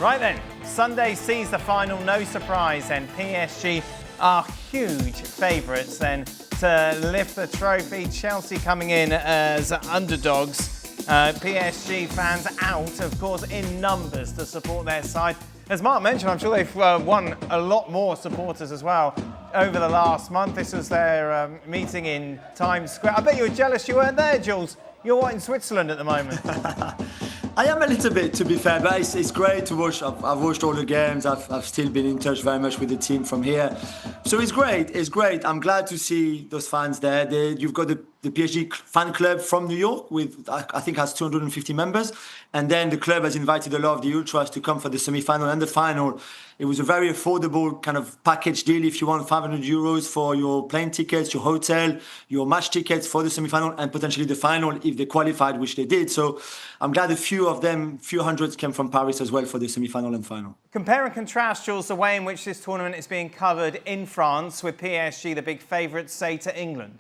Right then, Sunday sees the final, no surprise, and PSG are huge favourites then to lift the trophy. Chelsea coming in as underdogs. PSG fans out, of course, in numbers to support their side. As Mark mentioned, I'm sure they've won a lot more supporters as well over the last month. This was their meeting in Times Square. I bet you were jealous you weren't there, Jules. You're what, in Switzerland at the moment? I am a little bit, to be fair, but it's great to watch. I've watched all the games. I've still been in touch very much with the team from here. So it's great. It's great. I'm glad to see those fans there. You've got the PSG fan club from New York with, I think, has 250 members. And then the club has invited a lot of the ultras to come for the semi-final and the final. It was a very affordable kind of package deal. If you want 500 euros for your plane tickets, your hotel, your match tickets for the semi-final and potentially the final if they qualified, which they did. So I'm glad a few of them, few hundreds came from Paris as well for the semi-final and final. Compare and contrast, Jules, the way in which this tournament is being covered in France with PSG, the big favourites, say, to England.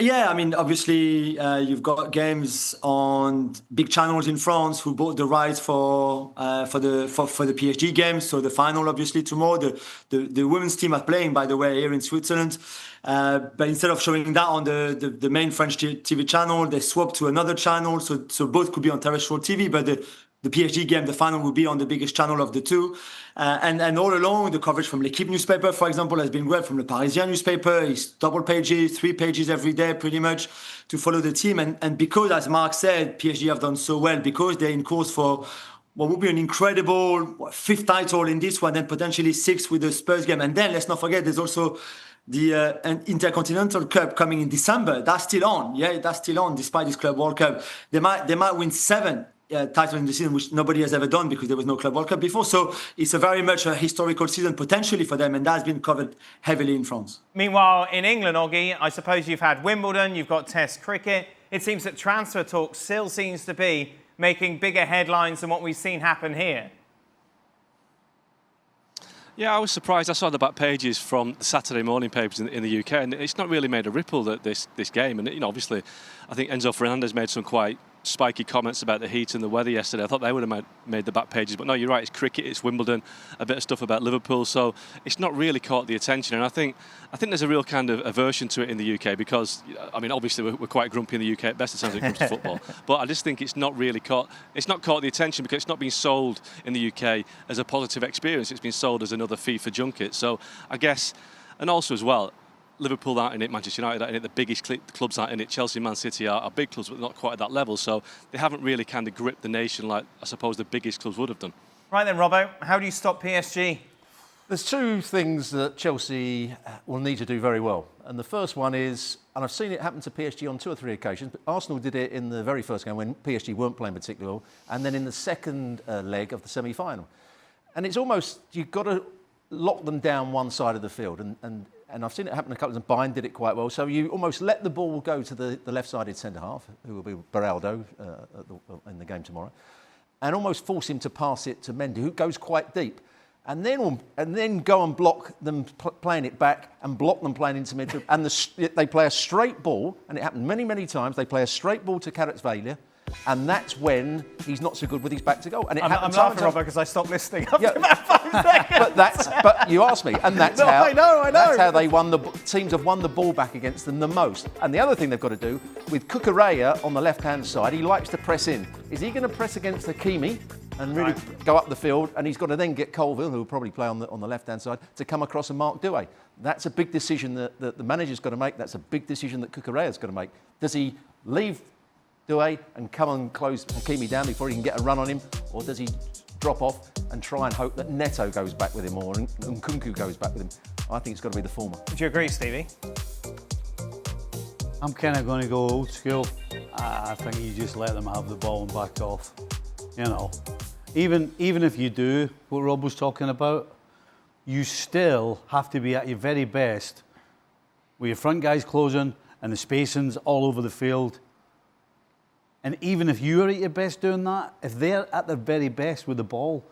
Yeah, I mean, obviously, you've got games on big channels in France who bought the rights for the PSG games. So the final, obviously, tomorrow. The women's team are playing, by the way, here in Switzerland. But instead of showing that on the main French TV channel, they swapped to another channel. So both could be on terrestrial TV, but the PSG game, the final, will be on the biggest channel of the two. And all along, the coverage from L'Équipe newspaper, for example, has been great. From the Parisien newspaper, it's double pages, 3 pages every day, pretty much, to follow the team. And because, as Mark said, PSG have done so well, because they're in course for what would be an incredible 5th title in this one, and potentially 6th with the Spurs game. And then, let's not forget, there's also the Intercontinental Cup coming in December. That's still on. Yeah, that's still on, despite this Club World Cup. They might win 7 titles in the season, which nobody has ever done because there was no Club World Cup before. So it's a very much a historical season potentially for them, and that's been covered heavily in France. Meanwhile, in England, Oggy, I suppose you've had Wimbledon, you've got Test cricket. It seems that transfer talk still seems to be making bigger headlines than what we've seen happen here. Yeah, I was surprised. I saw the back pages from the Saturday morning papers in the UK, and it's not really made a ripple that this game. And obviously, I think Enzo Fernandez made some quite spiky comments about the heat and the weather yesterday. I thought they would have made the back pages, but no, you're right. It's cricket, it's Wimbledon, a bit of stuff about Liverpool, so it's not really caught the attention. And I think there's a real kind of aversion to it in the UK because, I mean, obviously we're quite grumpy in the UK at best it sounds like it comes to football, but I just think it's not caught the attention because it's not been sold in the UK as a positive experience. It's been sold as another FIFA junket. So I guess, and also as well, Liverpool aren't in it, Manchester United aren't in it, the biggest clubs aren't in it, Chelsea and Man City are big clubs but not quite at that level, so they haven't really kind of gripped the nation like I suppose the biggest clubs would have done. Right then, Robbo, how do you stop PSG? There's 2 things that Chelsea will need to do very well. And the first one is, and I've seen it happen to PSG on 2 or 3 occasions, but Arsenal did it in the very first game when PSG weren't playing particularly well, and then in the second leg of the semi-final. And it's almost, you've got to lock them down one side of the field. And I've seen it happen a couple of times. Bayern did it quite well. So you almost let the ball go to the left-sided centre-half, who will be Beraldo in the game tomorrow, and almost force him to pass it to Mendy, who goes quite deep. And then go and block them playing it back and block them playing into midfield. And they play a straight ball, and it happened many, many times. They play a straight ball to Kvaratskhelia, and that's when he's not so good with his back to goal. And I'm laughing, Robbo, because I stopped listening after about 5 seconds. But you asked me, and that's how. I know. That's how they won. Teams have won the ball back against them the most. And the other thing they've got to do with Cucurella on the left-hand side, he likes to press in. Is he going to press against Hakimi and really go up the field? And he's got to then get Colville, who will probably play on the left-hand side, to come across and mark Doué. That's a big decision that the manager's got to make. That's a big decision that Cucurella's got to make. Does he leave Doué and come and close Hakimi down before he can get a run on him, or does he drop off and try and hope that Neto goes back with him or Nkunku goes back with him? I think it's got to be the former. Do you agree, Stevie? I'm kind of going to go old school. I think you just let them have the ball and back off. You know, even if you do what Rob was talking about, you still have to be at your very best with your front guys closing and the spacings all over the field. And even if you're at your best doing that, if they're at their very best with the ball,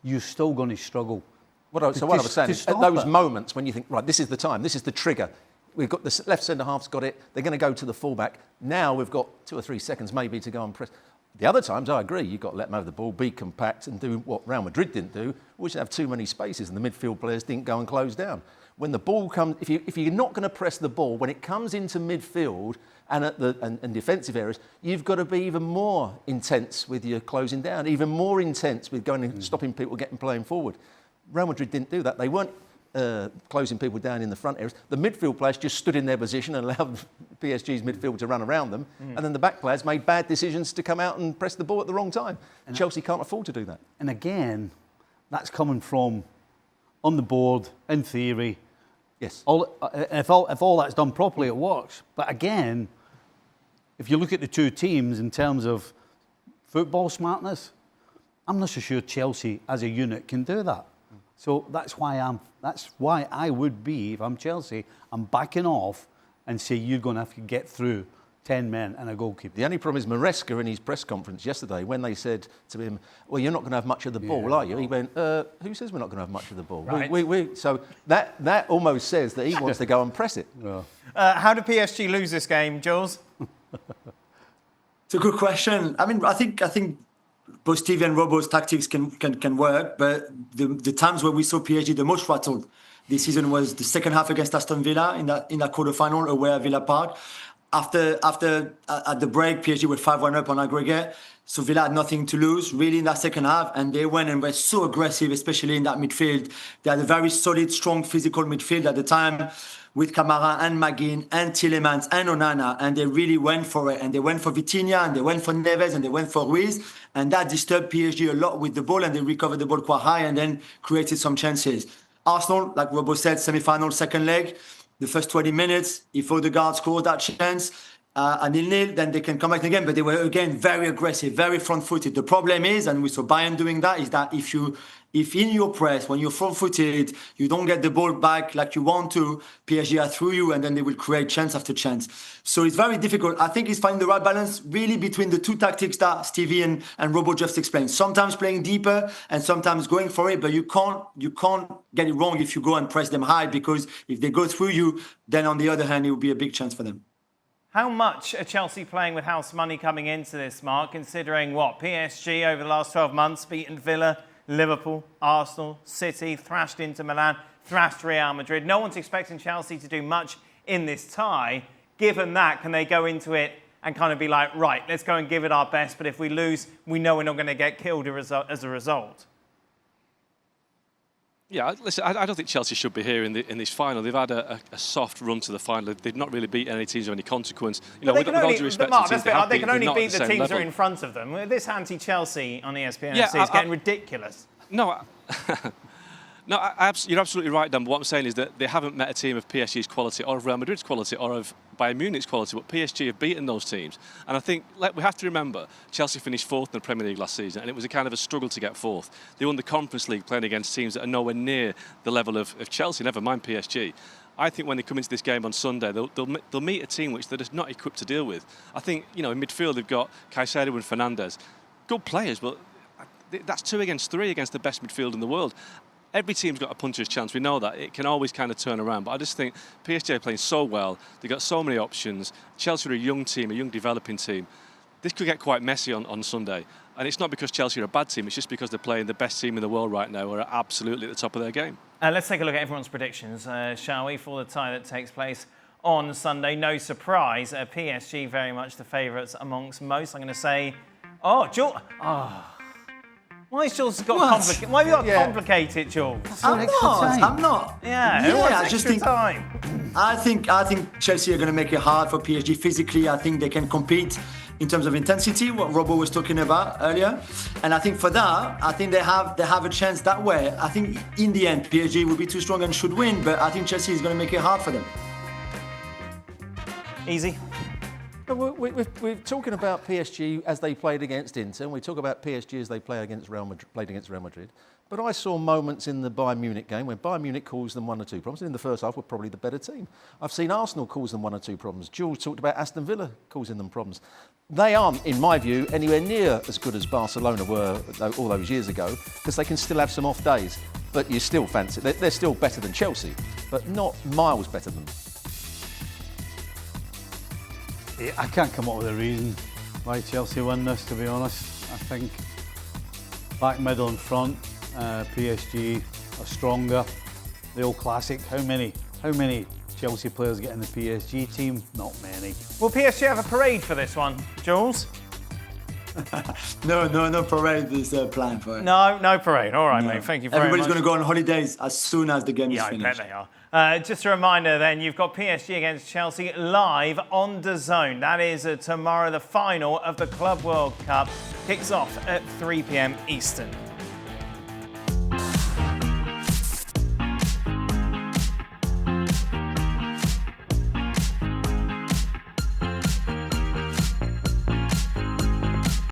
you're still going to struggle. What I was saying is, at those moments when you think, right, this is the time, this is the trigger. We've got the left centre half's got it. They're going to go to the fullback. Now we've got 2 or 3 seconds maybe to go and press. The other times, I agree, you've got to let them have the ball, be compact and do what Real Madrid didn't do, which is have too many spaces and the midfield players didn't go and close down. When the ball comes, if you're not going to press the ball, when it comes into midfield and and defensive areas, you've got to be even more intense with your closing down, even more intense with going and stopping people playing forward. Real Madrid didn't do that. They weren't closing people down in the front areas. The midfield players just stood in their position and allowed PSG's midfield to run around them. And then the back players made bad decisions to come out and press the ball at the wrong time. And Chelsea can't afford to do that. And again, that's coming from on the board, in theory. Yes. If all that's done properly, it works. But again, if you look at the two teams in terms of football smartness, I'm not so sure Chelsea as a unit can do that. So that's why I would be, if I'm Chelsea, I'm backing off and say you're going to have to get through 10 men and a goalkeeper. The only problem is Maresca in his press conference yesterday, when they said to him, well, you're not going to have much of the ball, are you? He went, who says we're not going to have much of the ball? Right. So that almost says that he wants to go and press it. Yeah. How did PSG lose this game, Jules? It's a good question. I mean, I think both Stevie and Robo's tactics can work, but the times where we saw PSG the most rattled this season was the second half against Aston Villa in that quarter-final away at Villa Park. After at the break, PSG were 5-1 up on aggregate, so Villa had nothing to lose really in that second half, and they went and were so aggressive, especially in that midfield. They had a very solid, strong physical midfield at the time, with Kamara and McGinn and Tielemans and Onana, and they really went for it. And they went for Vitinha, and they went for Neves, and they went for Ruiz, and that disturbed PSG a lot with the ball, and they recovered the ball quite high and then created some chances. Arsenal, like Robo said, semi-final, second leg, the first 20 minutes, if Odegaard scored that chance, and 0-0, then they can come back again. But they were, again, very aggressive, very front-footed. The problem is, and we saw Bayern doing that, is that if in your press, when you're front-footed, you don't get the ball back like you want to, PSG are through you, and then they will create chance after chance. So it's very difficult. I think it's finding the right balance really between the two tactics that Stevie and Robo just explained. Sometimes playing deeper and sometimes going for it, but you can't get it wrong if you go and press them high, because if they go through you, then on the other hand, it will be a big chance for them. How much are Chelsea playing with house money coming into this, Mark, considering what? PSG over the last 12 months, beaten Villa, Liverpool, Arsenal, City, thrashed Inter Milan, thrashed Real Madrid. No one's expecting Chelsea to do much in this tie. Given that, can they go into it and kind of be like, right, let's go and give it our best, but if we lose, we know we're not going to get killed as a result? Yeah, listen, I don't think Chelsea should be here in this final. They've had a soft run to the final. They've not really beat any teams of any consequence. You know, with all due respect to the teams they can only beat the teams that are in front of them. This anti-Chelsea on ESPN FC is getting ridiculous. No, you're absolutely right, Dan. But what I'm saying is that they haven't met a team of PSG's quality or of Real Madrid's quality or of Bayern Munich's quality, but PSG have beaten those teams. And I think we have to remember, Chelsea finished fourth in the Premier League last season, and it was a kind of a struggle to get fourth. They won the Conference League playing against teams that are nowhere near the level of Chelsea, never mind PSG. I think when they come into this game on Sunday, they'll meet a team which they're just not equipped to deal with. I think, you know, in midfield they've got Caicedo and Fernandes. Good players, but that's 2 against 3 against the best midfield in the world. Every team's got a puncher's chance. We know that. It can always kind of turn around. But I just think PSG are playing so well. They've got so many options. Chelsea are a young team, a young developing team. This could get quite messy on Sunday. And it's not because Chelsea are a bad team. It's just because they're playing the best team in the world right now, who are absolutely at the top of their game. Let's take a look at everyone's predictions, shall we, for the tie that takes place on Sunday. No surprise, PSG very much the favourites amongst most. I'm going to say, Jules. Why has Jules got complicated? Why have you got complicated, Jules? I'm not. I just think time. I think Chelsea are going to make it hard for PSG physically. I think they can compete in terms of intensity, what Robo was talking about earlier. And I think for that, I think they have a chance that way. I think in the end, PSG will be too strong and should win, but I think Chelsea is going to make it hard for them. Easy. We're talking about PSG as they played against Inter, and we talk about PSG as they played against Real Madrid. But I saw moments in the Bayern Munich game where Bayern Munich caused them 1 or 2 problems. And in the first half, were probably the better team. I've seen Arsenal cause them 1 or 2 problems. Jules talked about Aston Villa causing them problems. They aren't, in my view, anywhere near as good as Barcelona were all those years ago, because they can still have some off days. But you still fancy they're still better than Chelsea, but not miles better than them. I can't come up with a reason. why Chelsea win this, to be honest. I think back, middle and front, PSG are stronger. The old classic, how many Chelsea players get in the PSG team? Not many. Will PSG have a parade for this one, Jules? No parade is planned for it. No parade. All right, mate. Thank you very much. Everybody's going to go on holidays as soon as the game is I finished. bet they are. Just a reminder then, you've got PSG against Chelsea live on DAZN. That is tomorrow, the final of the Club World Cup. Kicks off at 3 p.m. Eastern.